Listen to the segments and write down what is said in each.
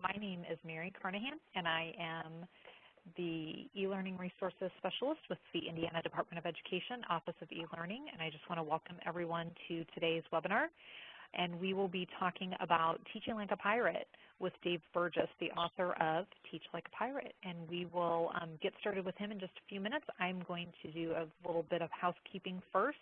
My name is Mary Carnahan, and I am the eLearning Resources Specialist with the Indiana Department of Education, Office of eLearning, and I just want to welcome everyone to today's webinar. And we will be talking about Teaching Like a Pirate with Dave Burgess, the author of Teach Like a Pirate. And we will get started with him in just a few minutes. I'm going to do a little bit of housekeeping first.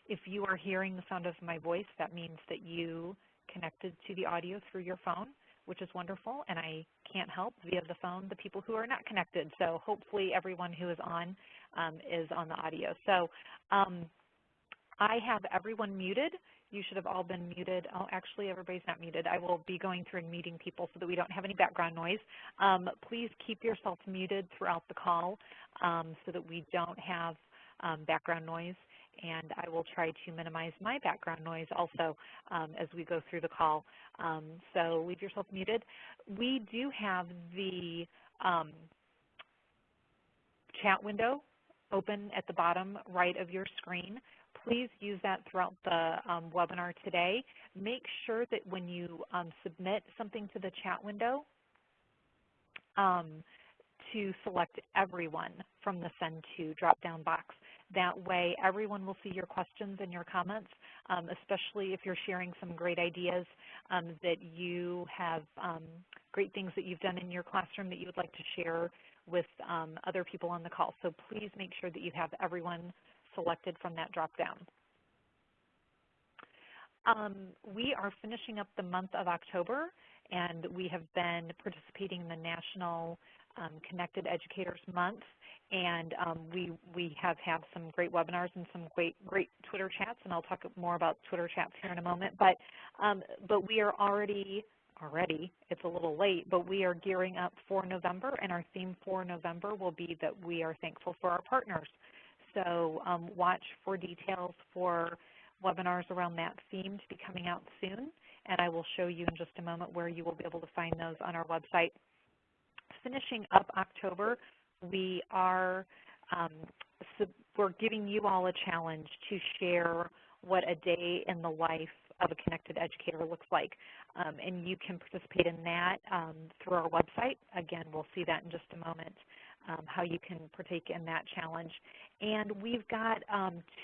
If you are hearing the sound of my voice, that means that you connected to the audio through your phone, which is wonderful, and I can't help via the phone the people who are not connected. So hopefully everyone who is on the audio. So I have everyone muted. You should have all been muted. Oh, actually, everybody's not muted. I will be going through and muting people so that we don't have any background noise. Please keep yourself muted throughout the call so that we don't have background noise. And I will try to minimize my background noise also as we go through the call. So leave yourself muted. We do have the chat window open at the bottom right of your screen. Please use that throughout the webinar today. Make sure that when you submit something to the chat window, to select everyone from the Send To drop-down box. That way everyone will see your questions and your comments, especially if you're sharing some great ideas that you have, great things that you've done in your classroom that you would like to share with other people on the call. So please make sure that you have everyone selected from that drop-down. We are finishing up the month of October, and we have been participating in the National Connected Educators Month, and we have had some great webinars and some great Twitter chats, and I'll talk more about Twitter chats here in a moment. But we are already, it's a little late, but we are gearing up for November, and our theme for November will be that we are thankful for our partners. So watch for details for webinars around that theme to be coming out soon, and I will show you in just a moment where you will be able to find those on our website. Finishing up October, we are we're giving you all a challenge to share what a day in the life of a connected educator looks like, and you can participate in that through our website. Again, we'll see that in just a moment, how you can partake in that challenge. And we've got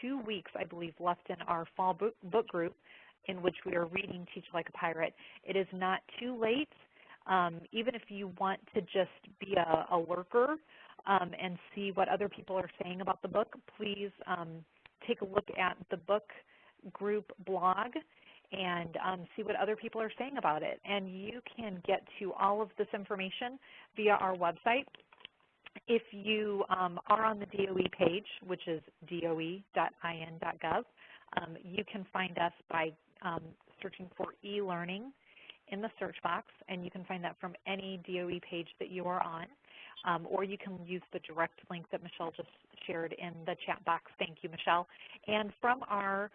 2 weeks, I believe, left in our fall book group in which we are reading Teach Like a Pirate. It is not too late. Even if you want to just be a lurker and see what other people are saying about the book, please take a look at the book group blog and see what other people are saying about it. And you can get to all of this information via our website. If you are on the DOE page, which is doe.in.gov, you can find us by searching for eLearning in the search box, and you can find that from any DOE page that you are on, or you can use the direct link that Michelle just shared in the chat box. Thank you, Michelle. And from our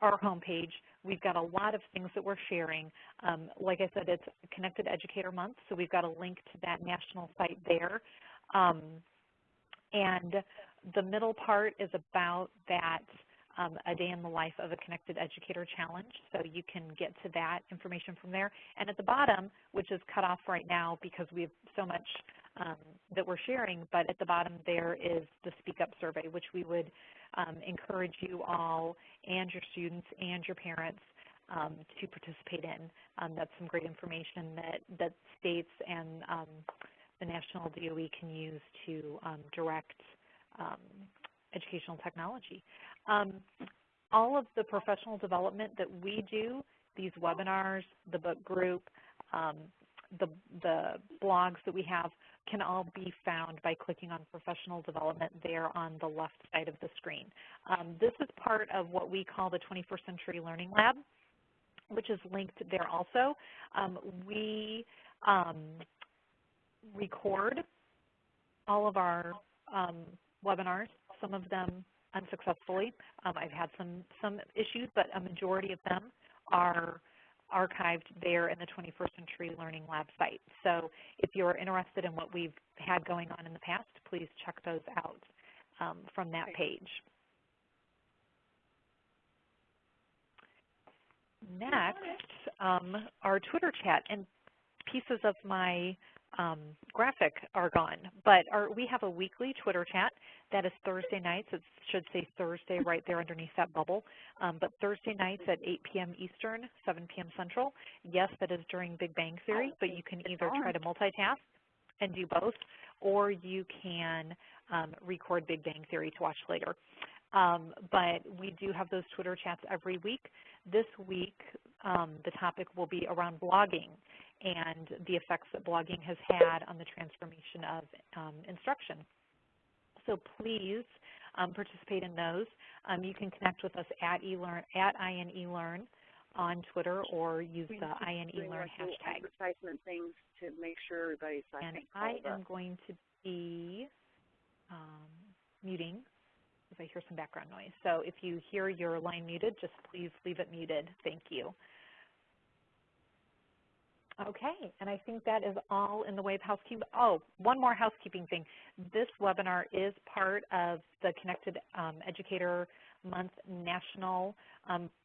homepage, we've got a lot of things that we're sharing. Like I said, it's Connected Educator Month, so we've got a link to that national site there. And the middle part is about that a day in the life of a connected educator challenge, so you can get to that information from there. And at the bottom, which is cut off right now because we have so much that we're sharing, but at the bottom there is the Speak Up survey, which we would encourage you all and your students and your parents to participate in. That's some great information that states and the National DOE can use to direct educational technology. All of the professional development that we do, these webinars, the book group, the blogs that we have, can all be found by clicking on professional development there on the left side of the screen. This is part of what we call the 21st Century Learning Lab, which is linked there also. We record all of our webinars, some of them unsuccessfully. I've had some issues, but a majority of them are archived there in the 21st Century Learning Lab site. So if you're interested in what we've had going on in the past, please check those out from that page. Next, our Twitter chat, and pieces of my graphic are gone, but we have a weekly Twitter chat that is Thursday nights. It should say Thursday right there underneath that bubble, but Thursday nights at 8 p.m. Eastern, 7 p.m. Central. Yes, that is during Big Bang Theory, but you can either try to multitask and do both, or you can record Big Bang Theory to watch later. But we do have those Twitter chats every week. This week, the topic will be around blogging and the effects that blogging has had on the transformation of instruction. So please participate in those. You can connect with us at INELearn on Twitter, or use the INELearn hashtag. Advertisement things to make sure everybody's And I am going to be muting because I hear some background noise. So if you hear your line muted, just please leave it muted. Thank you. Okay, and I think that is all in the way of housekeeping. Oh, one more housekeeping thing. This webinar is part of the Connected Educator Month National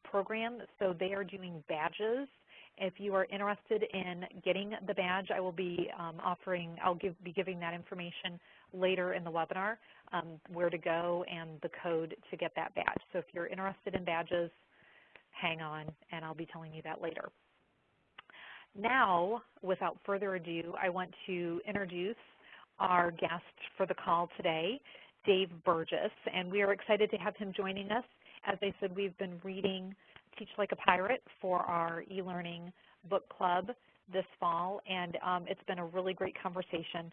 program, so they are doing badges. If you are interested in getting the badge, I will be be giving that information later in the webinar, where to go and the code to get that badge. So if you're interested in badges, hang on, and I'll be telling you that later. Now, without further ado, I want to introduce our guest for the call today, Dave Burgess, and we are excited to have him joining us. As I said, we've been reading Teach Like a Pirate for our e-learning book club this fall, and it's been a really great conversation.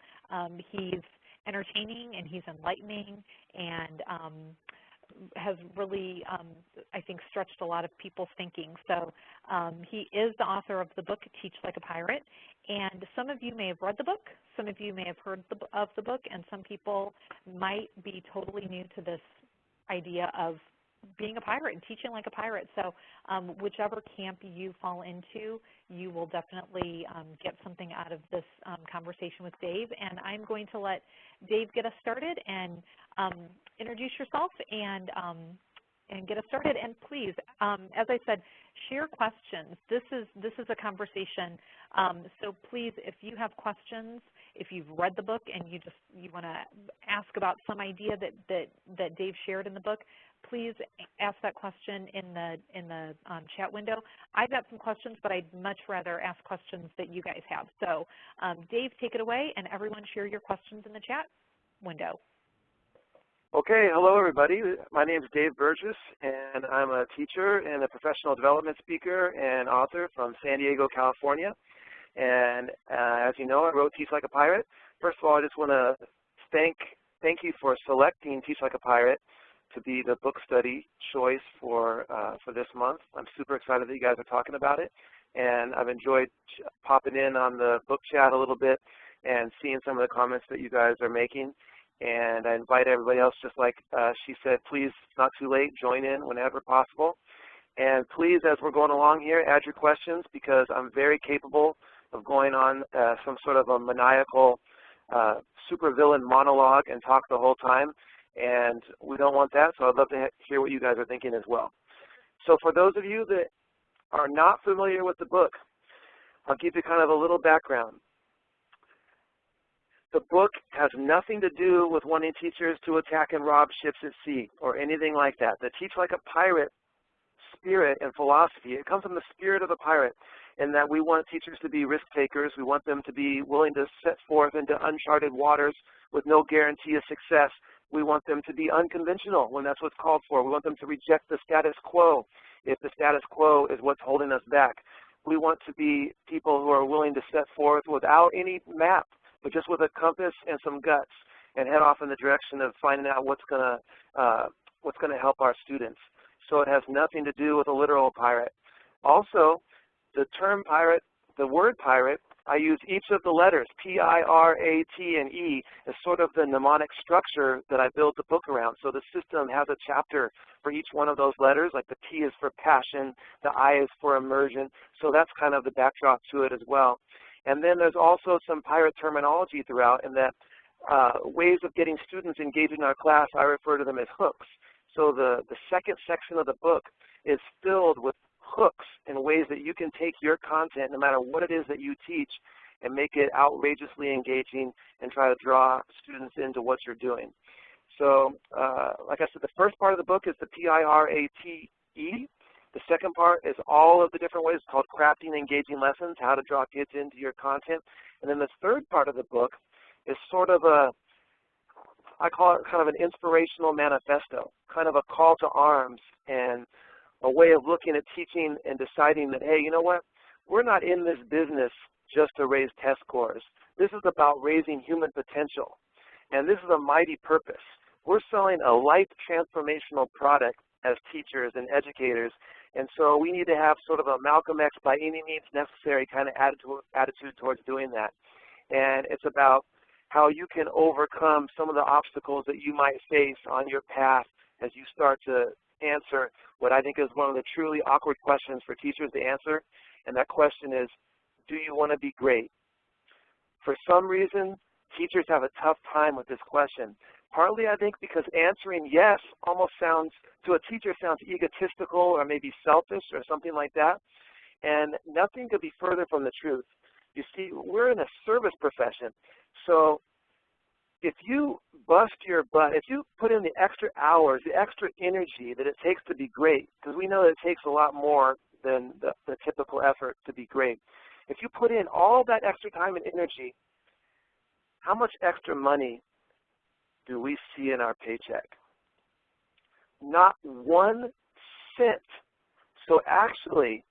He's entertaining and he's enlightening, and has really, I think, stretched a lot of people's thinking. So he is the author of the book, Teach Like a Pirate, and some of you may have read the book, some of you may have heard of the book, and some people might be totally new to this idea of being a pirate and teaching like a pirate. So whichever camp you fall into, you will definitely get something out of this conversation with Dave. And I'm going to let Dave get us started and introduce yourself and get us started. And please, as I said, share questions. This is a conversation. So please, if you have questions, if you've read the book and you want to ask about some idea that Dave shared in the book, please ask that question in the chat window. I've got some questions, but I'd much rather ask questions that you guys have. So Dave, take it away, and everyone share your questions in the chat window. Okay, hello everybody. My name is Dave Burgess, and I'm a teacher and a professional development speaker and author from San Diego, California. And as you know, I wrote Teach Like a Pirate. First of all, I just want to thank you for selecting Teach Like a Pirate to be the book study choice for this month. I'm super excited that you guys are talking about it, and I've enjoyed popping in on the book chat a little bit and seeing some of the comments that you guys are making. And I invite everybody else, just like she said, please, it's not too late, join in whenever possible. And please, as we're going along here, add your questions, because I'm very capable of going on some sort of a maniacal supervillain monologue and talk the whole time. And we don't want that, so I'd love to hear what you guys are thinking as well. So for those of you that are not familiar with the book, I'll give you kind of a little background. The book has nothing to do with wanting teachers to attack and rob ships at sea or anything like that. The Teach Like a Pirate spirit and philosophy, it comes from the spirit of the pirate, in that we want teachers to be risk takers. We want them to be willing to set forth into uncharted waters with no guarantee of success. We want them to be unconventional when that's what's called for. We want them to reject the status quo if the status quo is what's holding us back. We want to be people who are willing to set forth without any map, but just with a compass and some guts, and head off in the direction of finding out what's going to help our students. So it has nothing to do with a literal pirate. Also, the term pirate, the word pirate, I use each of the letters, P-I-R-A-T and E, as sort of the mnemonic structure that I built the book around. So the system has a chapter for each one of those letters, like the P is for passion, the I is for immersion. So that's kind of the backdrop to it as well. And then there's also some pirate terminology throughout, in that ways of getting students engaged in our class, I refer to them as hooks. So the second section of the book is filled with hooks and ways that you can take your content, no matter what it is that you teach, and make it outrageously engaging and try to draw students into what you're doing. So, like I said, the first part of the book is the PIRATE. The second part is all of the different ways. It's called Crafting Engaging Lessons, how to draw kids into your content. And then the third part of the book is sort of I call it kind of an inspirational manifesto, kind of a call to arms and a way of looking at teaching and deciding that, hey, you know what? We're not in this business just to raise test scores. This is about raising human potential. And this is a mighty purpose. We're selling a life transformational product as teachers and educators, and so we need to have sort of a Malcolm X by any means necessary kind of attitude towards doing that. And it's about how you can overcome some of the obstacles that you might face on your path as you start to answer what I think is one of the truly awkward questions for teachers to answer, and that question is, do you want to be great? For some reason, teachers have a tough time with this question. Partly, I think, because answering yes almost sounds, to a teacher, sounds egotistical or maybe selfish or something like that. And nothing could be further from the truth. You see, we're in a service profession. So if you bust your butt, if you put in the extra hours, the extra energy that it takes to be great, because we know that it takes a lot more than the typical effort to be great. If you put in all that extra time and energy, how much extra money do we see in our paycheck? Not 1 cent. So actually,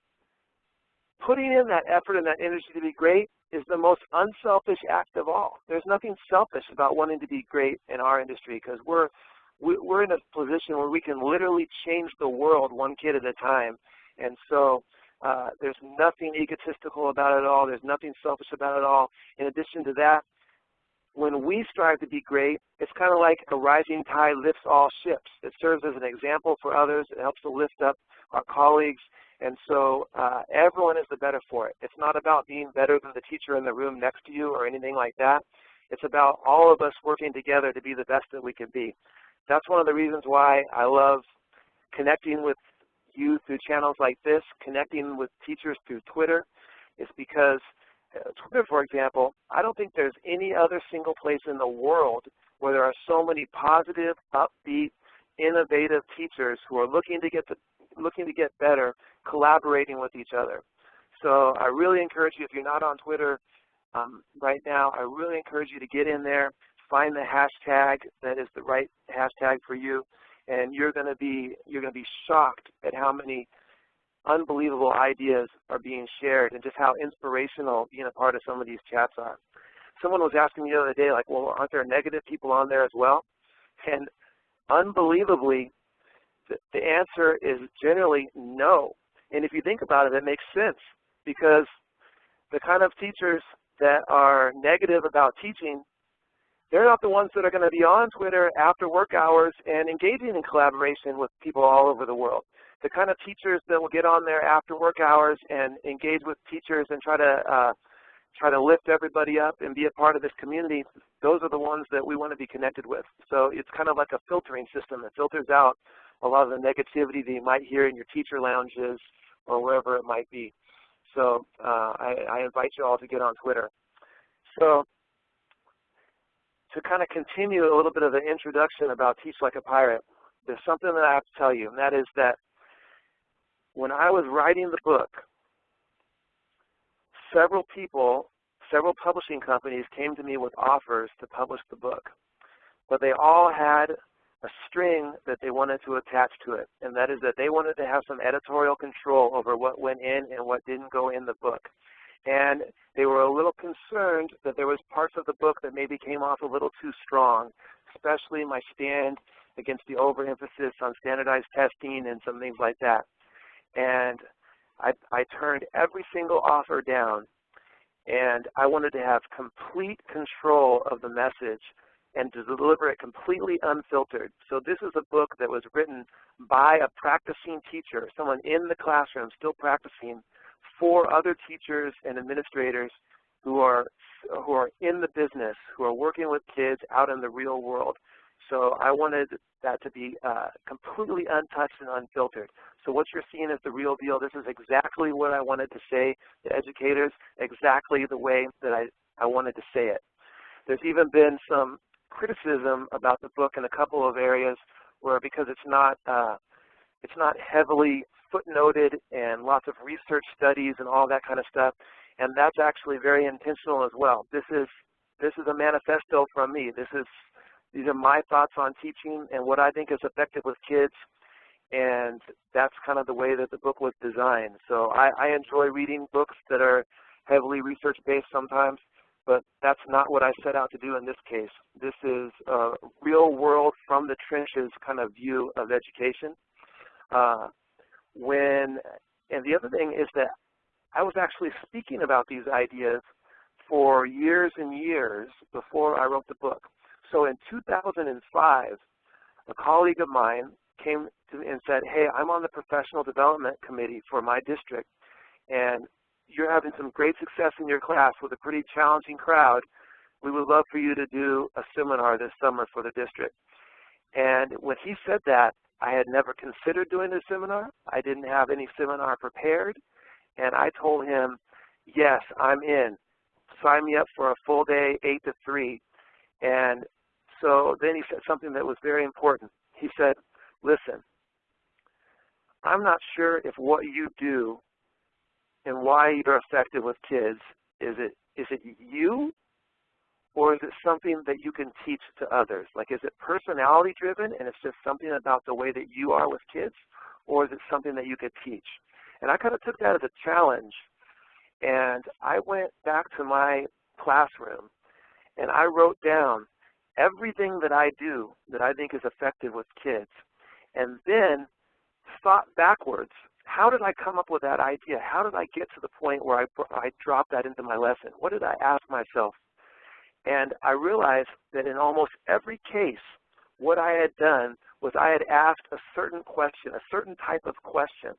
putting in that effort and that energy to be great is the most unselfish act of all. There's nothing selfish about wanting to be great in our industry, because we're in a position where we can literally change the world one kid at a time. And so there's nothing egotistical about it all. There's nothing selfish about it all. In addition to that, when we strive to be great, it's kind of like a rising tide lifts all ships. It serves as an example for others. It helps to lift up our colleagues. And so everyone is the better for it. It's not about being better than the teacher in the room next to you or anything like that. It's about all of us working together to be the best that we can be. That's one of the reasons why I love connecting with you through channels like this, connecting with teachers through Twitter. It's because Twitter, for example, I don't think there's any other single place in the world where there are so many positive, upbeat, innovative teachers who are looking to get better, collaborating with each other. So I really encourage you, if you're not on Twitter right now, I really encourage you to get in there, find the hashtag that is the right hashtag for you, and you're going to be shocked at how many unbelievable ideas are being shared and just how inspirational being a part of some of these chats are. Someone was asking me the other day, like, well, aren't there negative people on there as well? And unbelievably, the answer is generally no. And if you think about it, it makes sense, because the kind of teachers that are negative about teaching, they're not the ones that are going to be on Twitter after work hours and engaging in collaboration with people all over the world. The kind of teachers that will get on there after work hours and engage with teachers and try to lift everybody up and be a part of this community, those are the ones that we want to be connected with. So it's kind of like a filtering system that filters out a lot of the negativity that you might hear in your teacher lounges or wherever it might be. So I invite you all to get on Twitter. So to kind of continue a little bit of the introduction about Teach Like a Pirate, there's something that I have to tell you, and that is that when I was writing the book, several publishing companies came to me with offers to publish the book, but they all had a string that they wanted to attach to it, and that is that they wanted to have some editorial control over what went in and what didn't go in the book. And they were a little concerned that there was parts of the book that maybe came off a little too strong, especially my stand against the overemphasis on standardized testing and some things like that. And I turned every single offer down, and I wanted to have complete control of the message and to deliver it completely unfiltered. So this is a book that was written by a practicing teacher, someone in the classroom still practicing, for other teachers and administrators who are in the business, who are working with kids out in the real world. So I wanted that to be completely untouched and unfiltered. So what you're seeing is the real deal. This is exactly what I wanted to say to educators, exactly the way that I wanted to say it. There's even been some criticism about the book in a couple of areas where, because it's not heavily footnoted and lots of research studies and all that kind of stuff, and that's actually very intentional as well. This is a manifesto from me. These are my thoughts on teaching and what I think is effective with kids, and that's kind of the way that the book was designed. So I enjoy reading books that are heavily research-based sometimes, but that's not what I set out to do in this case. This is a real-world, from-the-trenches kind of view of education. And the other thing is that I was actually speaking about these ideas for years and years before I wrote the book. So in 2005, a colleague of mine came to me and said, hey, I'm on the professional development committee for my district, and you're having some great success in your class with a pretty challenging crowd. We would love for you to do a seminar this summer for the district. And when he said that, I had never considered doing a seminar. I didn't have any seminar prepared. And I told him, yes, I'm in. Sign me up for a full day, 8 to 3. And so then he said something that was very important. He said, listen, I'm not sure if what you do and why you're effective with kids, is it you, or is it something that you can teach to others? Like, is it personality driven and it's just something about the way that you are with kids, or is it something that you could teach? And I kind of took that as a challenge, and I went back to my classroom and I wrote down everything that I do that I think is effective with kids, and then thought backwards. How did I come up with that idea? How did I get to the point where I dropped that into my lesson? What did I ask myself? And I realized that in almost every case, what I had done was I had asked a certain question, a certain type of question.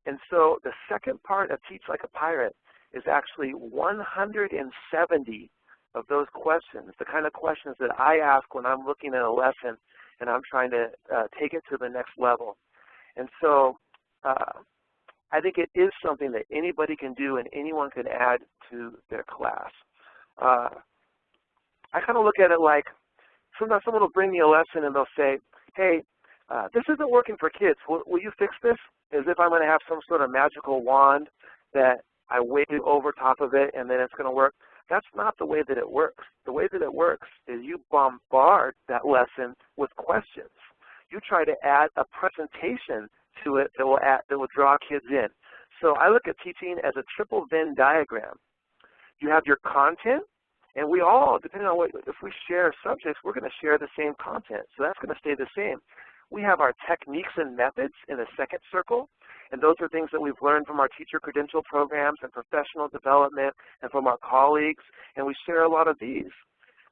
And so the second part of Teach Like a Pirate is actually 170 of those questions, the kind of questions that I ask when I'm looking at a lesson and I'm trying to take it to the next level. And so I think it is something that anybody can do and anyone can add to their class. I kind of look at it like, sometimes someone will bring me a lesson and they'll say, hey, this isn't working for kids. Will you fix this? As if I'm going to have some sort of magical wand that I wave over top of it and then it's going to work. That's not the way that it works. The way that it works is you bombard that lesson with questions. You try to add a presentation to it that will draw kids in. So I look at teaching as a triple Venn diagram. You have your content, and we all, depending on if we share subjects, we're going to share the same content. So that's going to stay the same. We have our techniques and methods in the second circle, and those are things that we've learned from our teacher credential programs and professional development and from our colleagues, and we share a lot of these.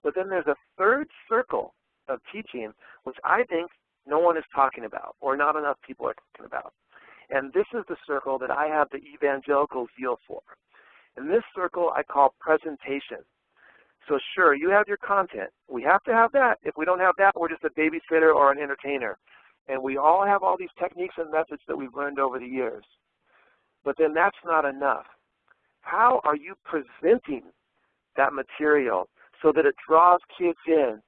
But then there's a third circle of teaching, which I think no one is talking about, or not enough people are talking about. And this is the circle that I have the evangelical zeal for. And this circle I call presentation. So sure, you have your content. We have to have that. If we don't have that, we're just a babysitter or an entertainer. And we all have all these techniques and methods that we've learned over the years. But then that's not enough. How are you presenting that material so that it draws kids in,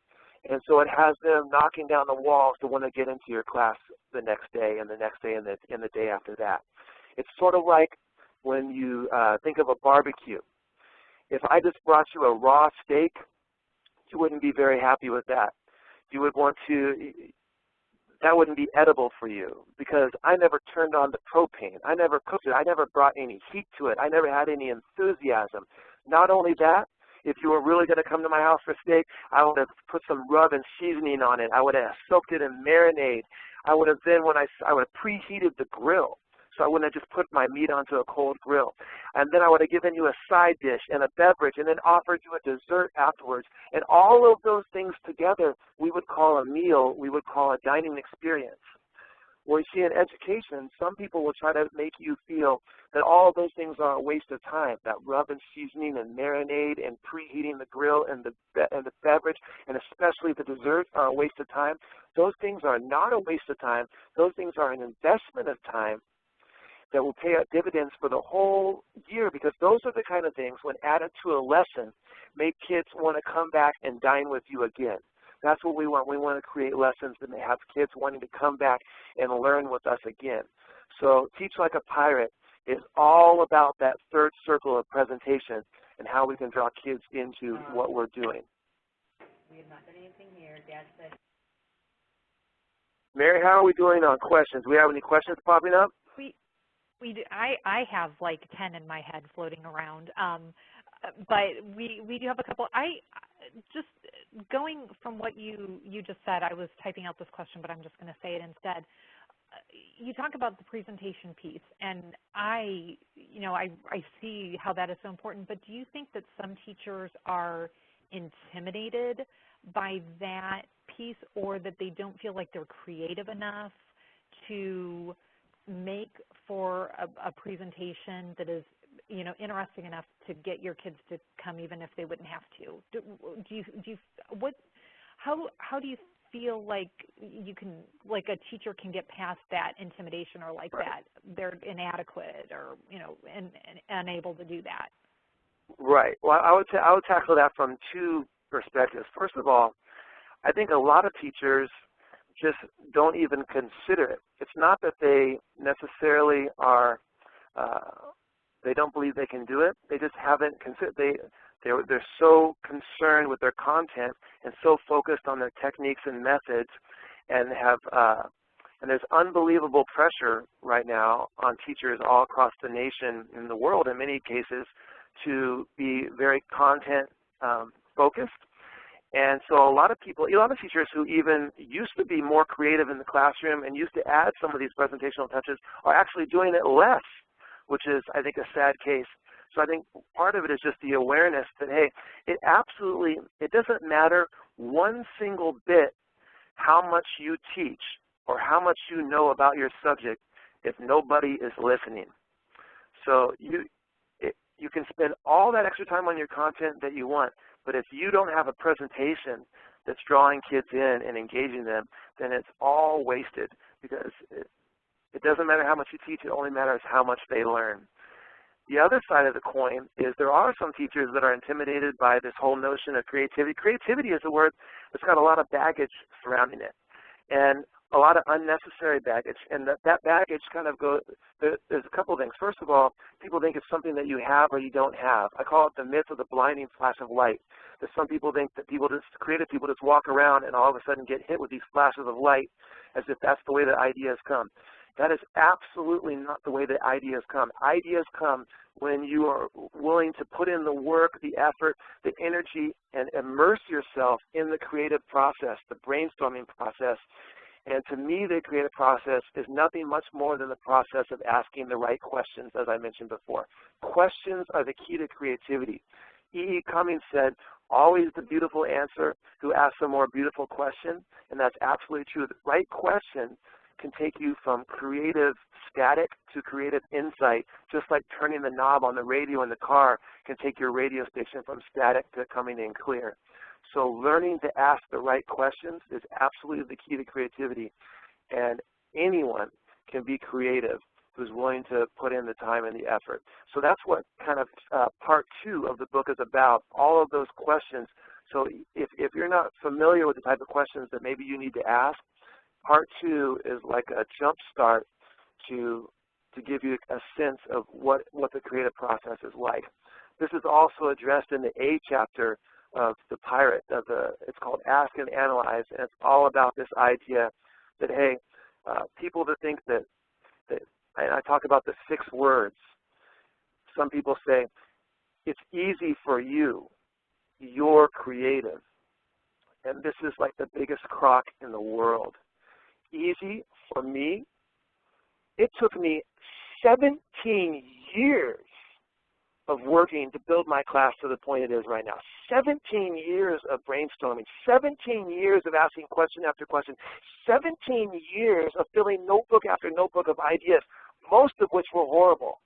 and so it has them knocking down the walls to want to get into your class the next day and the next day and the day after that? It's sort of like when you think of a barbecue. If I just brought you a raw steak, you wouldn't be very happy with that. You would want to, that wouldn't be edible for you because I never turned on the propane. I never cooked it. I never brought any heat to it. I never had any enthusiasm. Not only that, if you were really going to come to my house for steak, I would have put some rub and seasoning on it. I would have soaked it in marinade. I would have then, I would have preheated the grill. So I wouldn't have just put my meat onto a cold grill. And then I would have given you a side dish and a beverage and then offered you a dessert afterwards. And all of those things together we would call a meal, we would call a dining experience. Well, you see, in education, some people will try to make you feel that all of those things are a waste of time, that rub and seasoning and marinade and preheating the grill and the beverage, and especially the dessert, are a waste of time. Those things are not a waste of time. Those things are an investment of time that will pay out dividends for the whole year, because those are the kind of things, when added to a lesson, make kids want to come back and dine with you again. That's what we want. We want to create lessons that may have kids wanting to come back and learn with us again. So Teach Like a Pirate is all about that third circle of presentation and how we can draw kids into what we're doing. We have not done anything here. Dad said. Mary, how are we doing on questions? Do we have any questions popping up? We do. I have like 10 in my head floating around, but we do have a couple. Just going from what you just said, I was typing out this question, but I'm just going to say it instead. You talk about the presentation piece, and I see how that is so important, but do you think that some teachers are intimidated by that piece, or that they don't feel like they're creative enough to make for a presentation that is, interesting enough to get your kids to come, even if they wouldn't have to? How do you feel like you can, like a teacher can get past that intimidation, or like that they're inadequate, or and unable to do that? Right. Well, I would tackle that from two perspectives. First of all, I think a lot of teachers just don't even consider it. It's not that they necessarily are, they don't believe they can do it. They just haven't considered. They're so concerned with their content and so focused on their techniques and methods, and and there's unbelievable pressure right now on teachers all across the nation, in the world in many cases, to be very content focused. And so a lot of teachers who even used to be more creative in the classroom and used to add some of these presentational touches are actually doing it less, which is, I think, a sad case. So I think part of it is just the awareness that, hey, it doesn't matter one single bit how much you teach or how much you know about your subject if nobody is listening. So you can spend all that extra time on your content that you want, but if you don't have a presentation that's drawing kids in and engaging them, then it's all wasted, because it doesn't matter how much you teach, it only matters how much they learn. The other side of the coin is there are some teachers that are intimidated by this whole notion of creativity. Creativity is a word that's got a lot of baggage surrounding it, and a lot of unnecessary baggage. And that baggage kind of goes, there's a couple of things. First of all, people think it's something that you have or you don't have. I call it the myth of the blinding flash of light. That some people think that creative people just walk around and all of a sudden get hit with these flashes of light as if that's the way that ideas come. That is absolutely not the way that ideas come. Ideas come when you are willing to put in the work, the effort, the energy, and immerse yourself in the creative process, the brainstorming process. And to me, the creative process is nothing much more than the process of asking the right questions, as I mentioned before. Questions are the key to creativity. E.E. Cummings said, always the beautiful answer who asks a more beautiful question, and that's absolutely true. The right question can take you from creative static to creative insight, just like turning the knob on the radio in the car can take your radio station from static to coming in clear. So learning to ask the right questions is absolutely the key to creativity, and anyone can be creative who's willing to put in the time and the effort. So that's what kind of part 2 of the book is about, all of those questions. So if you're not familiar with the type of questions that maybe you need to ask, part 2 is like a jump start to give you a sense of what the creative process is like. This is also addressed in the A chapter of the Pirate. It's called Ask and Analyze, and it's all about this idea that, hey, people that think that and I talk about the 6 words. Some people say, it's easy for you, you're creative. And this is like the biggest crock in the world. Easy for me, it took me 17 years of working to build my class to the point it is right now. 17 years of brainstorming, 17 years of asking question after question, 17 years of filling notebook after notebook of ideas, most of which were horrible.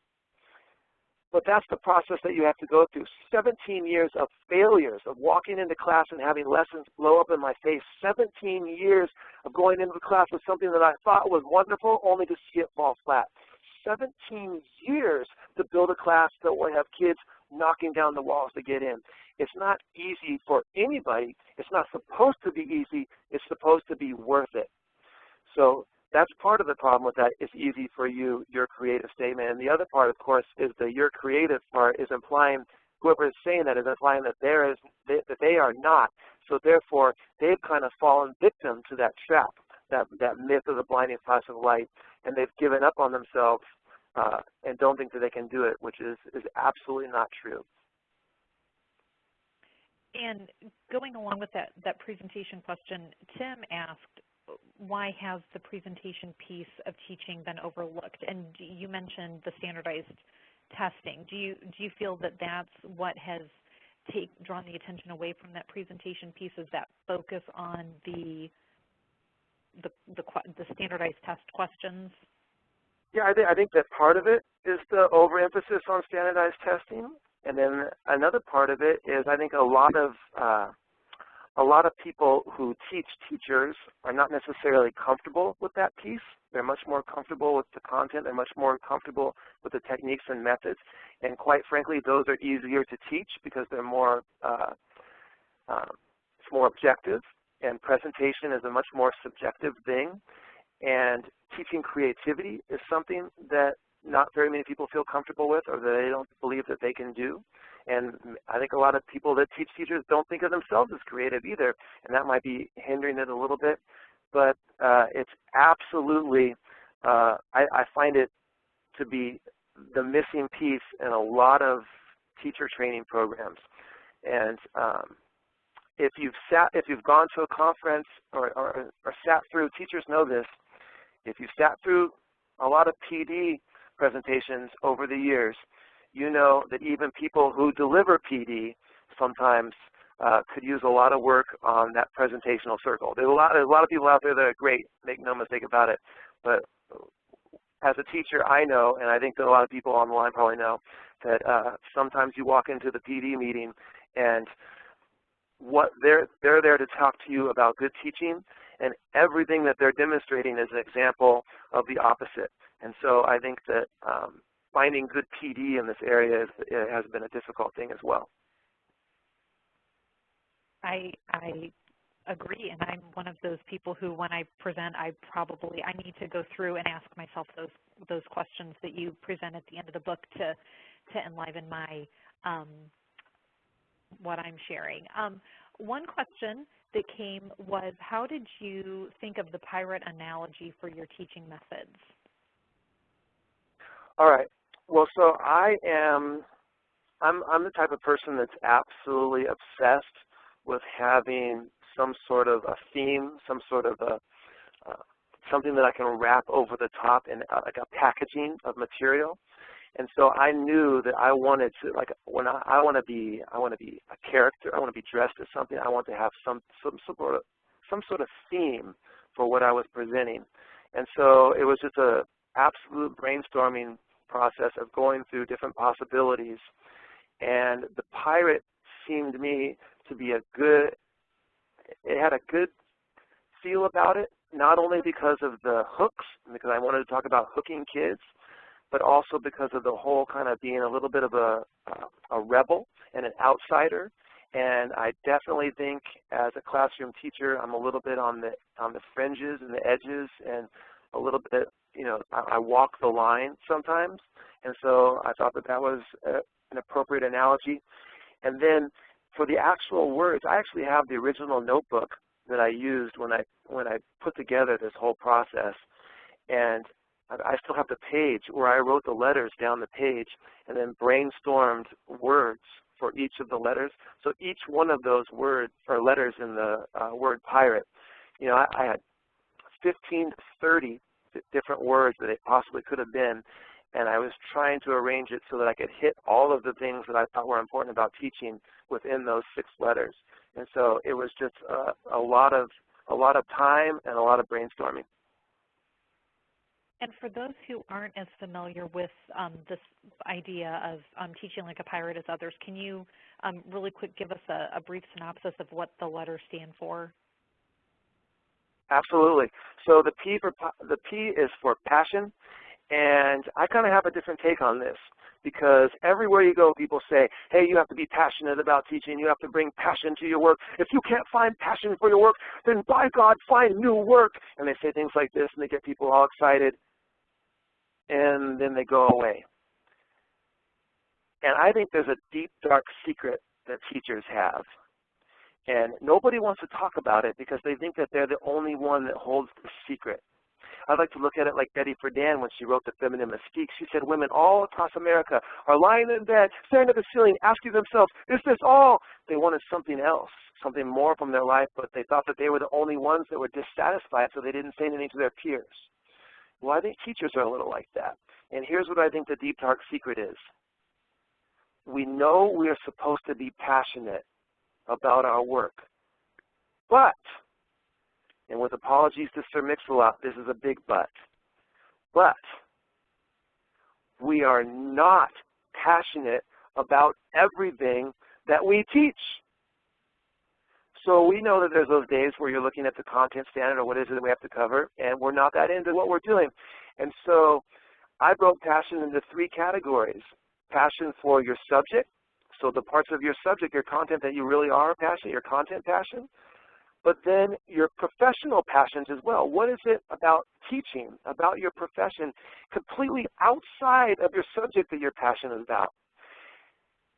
But that's the process that you have to go through. 17 years of failures, of walking into class and having lessons blow up in my face. 17 years of going into the class with something that I thought was wonderful, only to see it fall flat. 17 years to build a class that will have kids knocking down the walls to get in. It's not easy for anybody. It's not supposed to be easy. It's supposed to be worth it. So that's part of the problem with that. It's easy for you, your creative statement. And the other part, of course, is the your creative part is implying, whoever is saying that is implying that that they are not. So therefore, they've kind of fallen victim to that trap, that myth of the blinding flash of light, and they've given up on themselves and don't think that they can do it, which is absolutely not true. And going along with that presentation question, Tim asked, why has the presentation piece of teaching been overlooked? And you mentioned the standardized testing. Do you feel that that's what has drawn the attention away from that presentation piece? Is that focus on the standardized test questions? Yeah, I think that part of it is the overemphasis on standardized testing, and then another part of it is I think a lot of people who teach teachers are not necessarily comfortable with that piece. They're much more comfortable with the content. They're much more comfortable with the techniques and methods, and quite frankly, those are easier to teach because they're more it's more objective, and presentation is a much more subjective thing. And teaching creativity is something that not very many people feel comfortable with, or that they don't believe that they can do. And I think a lot of people that teach teachers don't think of themselves as creative either, and that might be hindering it a little bit. But it's absolutely, I find it to be the missing piece in a lot of teacher training programs. And if you've gone to a conference or sat through, teachers know this, if you've sat through a lot of PD presentations over the years, you know that even people who deliver PD sometimes could use a lot of work on that presentational circle. There's a lot of people out there that are great, make no mistake about it. But as a teacher, I know, and I think that a lot of people on the line probably know, that sometimes you walk into the PD meeting and what they're there to talk to you about good teaching, and everything that they're demonstrating is an example of the opposite. And so I think that finding good PD in this area has been a difficult thing as well. I agree, and I'm one of those people who, when I present, I need to go through and ask myself those questions that you present at the end of the book to enliven my what I'm sharing. One question that came was, how did you think of the pirate analogy for your teaching methods? All right. Well, so I'm the type of person that's absolutely obsessed with having some sort of a theme, some sort of something that I can wrap over the top in like a packaging of material. And so I knew that I wanted to, like, when I want to be a character, I want to be dressed as something. I want to have some sort of theme for what I was presenting. And so it was just a absolute brainstorming process of going through different possibilities. And the pirate seemed to me to be it had a good feel about it, not only because of the hooks, because I wanted to talk about hooking kids, but also because of the whole kind of being a little bit of a rebel and an outsider. And I definitely think as a classroom teacher, I'm a little bit on the fringes and the edges, and a little bit, I walk the line sometimes. And so I thought that was an appropriate analogy. And then for the actual words, I actually have the original notebook that I used when I put together this whole process. And I still have the page where I wrote the letters down the page and then brainstormed words for each of the letters. So each one of those words or letters in the word pirate, I had 15 to 30 different words that it possibly could have been, and I was trying to arrange it so that I could hit all of the things that I thought were important about teaching within those 6 letters. And so it was just a lot of time and a lot of brainstorming. And for those who aren't as familiar with this idea of teaching like a pirate as others, can you really quick give us a brief synopsis of what the letters stand for? Absolutely. So the P is for passion, and I kind of have a different take on this, because everywhere you go, people say, hey, you have to be passionate about teaching. You have to bring passion to your work. If you can't find passion for your work, then by God, find new work. And they say things like this, and they get people all excited, and then they go away. And I think there's a deep, dark secret that teachers have. And nobody wants to talk about it because they think that they're the only one that holds the secret. I'd like to look at it like Betty Friedan when she wrote The Feminine Mystique. She said women all across America are lying in bed, staring at the ceiling, asking themselves, is this all? They wanted something else, something more from their life, but they thought that they were the only ones that were dissatisfied, so they didn't say anything to their peers. Well, I think teachers are a little like that. And here's what I think the deep, dark secret is. We know we are supposed to be passionate about our work, but, and with apologies to Sir Mix-a-Lot, this is a big but we are not passionate about everything that we teach. So we know that there's those days where you're looking at the content standard or what is it that we have to cover, and we're not that into what we're doing. And so I broke passion into 3 categories. Passion for your subject, so the parts of your subject, your content that you really are passionate, your content passion, but then your professional passions as well. What is it about teaching, about your profession, completely outside of your subject that you're passionate about?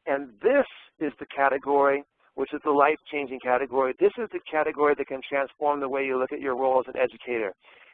And this is the category, which is the life-changing category. This is the category that can transform the way you look at your role as an educator,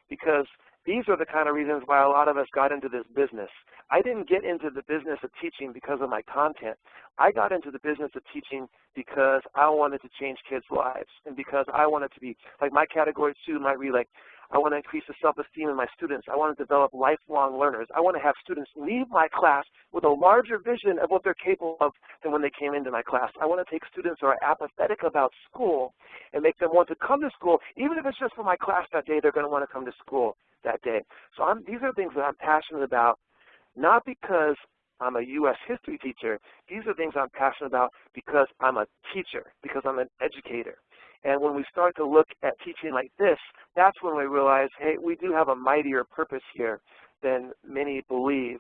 because these are the kind of reasons why a lot of us got into this business. I didn't get into the business of teaching because of my content. I got into the business of teaching because I wanted to change kids' lives, and because I wanted to be, like my category 2 might be like, I want to increase the self-esteem of my students. I want to develop lifelong learners. I want to have students leave my class with a larger vision of what they're capable of than when they came into my class. I want to take students who are apathetic about school and make them want to come to school. Even if it's just for my class that day, they're going to want to come to school that day. So these are things that I'm passionate about, not because I'm a U.S. history teacher. These are things I'm passionate about because I'm a teacher, because I'm an educator. And when we start to look at teaching like this, that's when we realize, hey, we do have a mightier purpose here than many believe.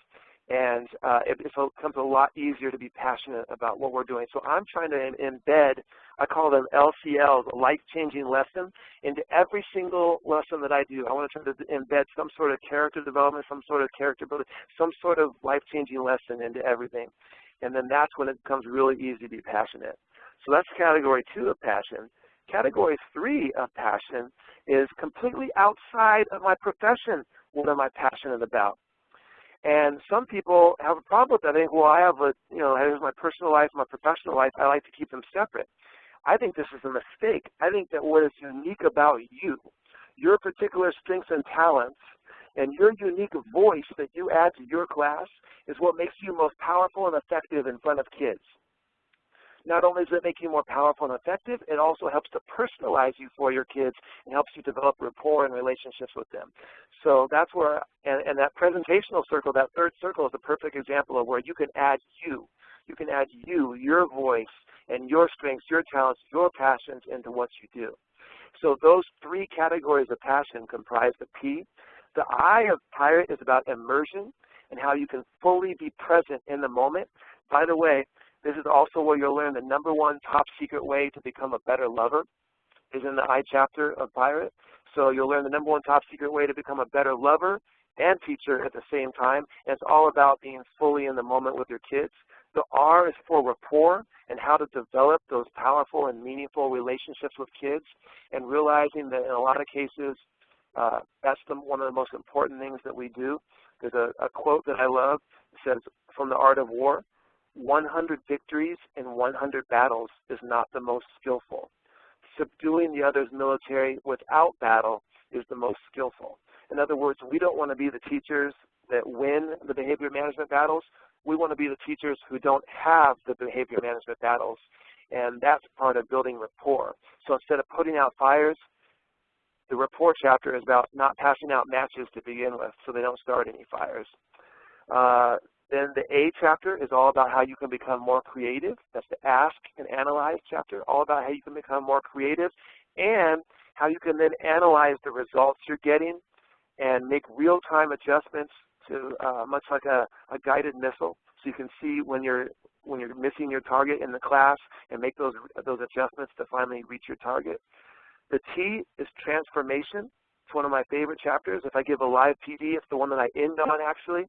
And it becomes a lot easier to be passionate about what we're doing. So I'm trying to embed, I call them LCLs, a life-changing lesson, into every single lesson that I do. I want to try to embed some sort of character development, some sort of character building, some sort of life-changing lesson into everything. And then that's when it becomes really easy to be passionate. So that's category 2 of passion. Category 3 of passion is completely outside of my profession. What am I passionate about? And some people have a problem with that. They think, well, I have here's my personal life, my professional life. I like to keep them separate. I think this is a mistake. I think that what is unique about you, your particular strengths and talents, and your unique voice that you add to your class is what makes you most powerful and effective in front of kids. Not only does it make you more powerful and effective, it also helps to personalize you for your kids and helps you develop rapport and relationships with them. So that's where, and that presentational circle, that 3rd circle, is a perfect example of where you can add you. You can add you, your voice, and your strengths, your talents, your passions into what you do. So those 3 categories of passion comprise the P. The I of pirate is about immersion and how you can fully be present in the moment. By the way, this is also where you'll learn the #1 top secret way to become a better lover is in the I chapter of Pirate. So you'll learn the #1 top secret way to become a better lover and teacher at the same time. And it's all about being fully in the moment with your kids. The R is for rapport and how to develop those powerful and meaningful relationships with kids, and realizing that in a lot of cases, that's one of the most important things that we do. There's a quote that I love. It says, from The Art of War, 100 victories in 100 battles is not the most skillful. Subduing the other's military without battle is the most skillful. In other words, we don't want to be the teachers that win the behavior management battles. We want to be the teachers who don't have the behavior management battles. and that's part of building rapport. So instead of putting out fires, the rapport chapter is about not passing out matches to begin with so they don't start any fires. Then the A chapter is all about how you can become more creative. That's the ask and analyze chapter, all about how you can become more creative and how you can then analyze the results you're getting and make real-time adjustments to much like a guided missile, so you can see when you're missing your target in the class and make those adjustments to finally reach your target. The T is transformation. It's one of my favorite chapters. If I give a live PD, it's the one that I end on actually.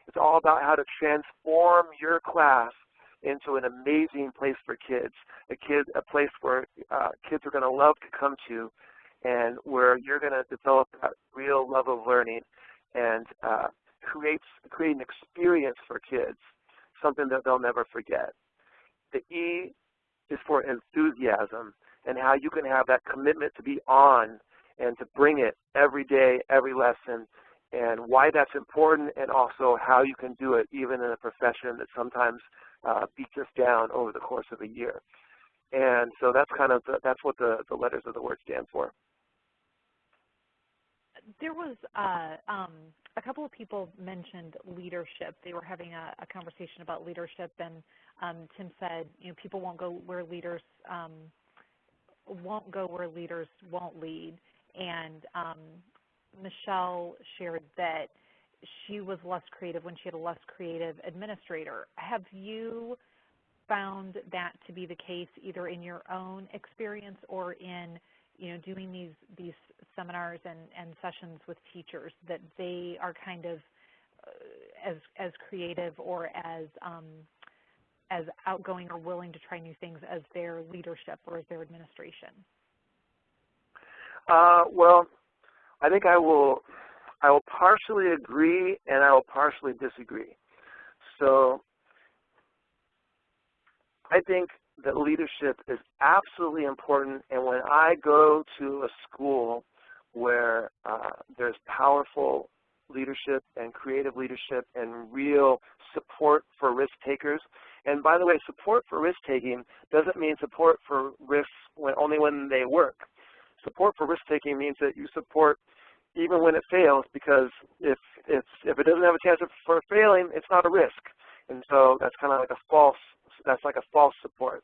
It's all about how to transform your class into an amazing place for kids, a place where kids are going to love to come to, and where you're going to develop that real love of learning and create an experience for kids, something that they'll never forget. The E is for enthusiasm and how you can have that commitment to be on and to bring it every day, every lesson, and why that's important, and also how you can do it even in a profession that sometimes beats us down over the course of a year. And so that's kind of that's what the letters of the word stand for. There was a couple of people mentioned leadership. They were having a conversation about leadership, and Tim said, people won't go where leaders won't lead. And Michelle shared that she was less creative when she had a less creative administrator. Have you found that to be the case either in your own experience or in doing these seminars and sessions with teachers, that they are kind of as creative or as outgoing or willing to try new things as their leadership or as their administration? Well, I think I will partially agree and I will partially disagree. So I think that leadership is absolutely important, and when I go to a school where there's powerful leadership and creative leadership and real support for risk takers, and by the way, support for risk taking doesn't mean support for risks only when they work. Support for risk taking means that you support even when it fails, because if it doesn't have a chance for failing, it's not a risk, and so that's kind of like a false support.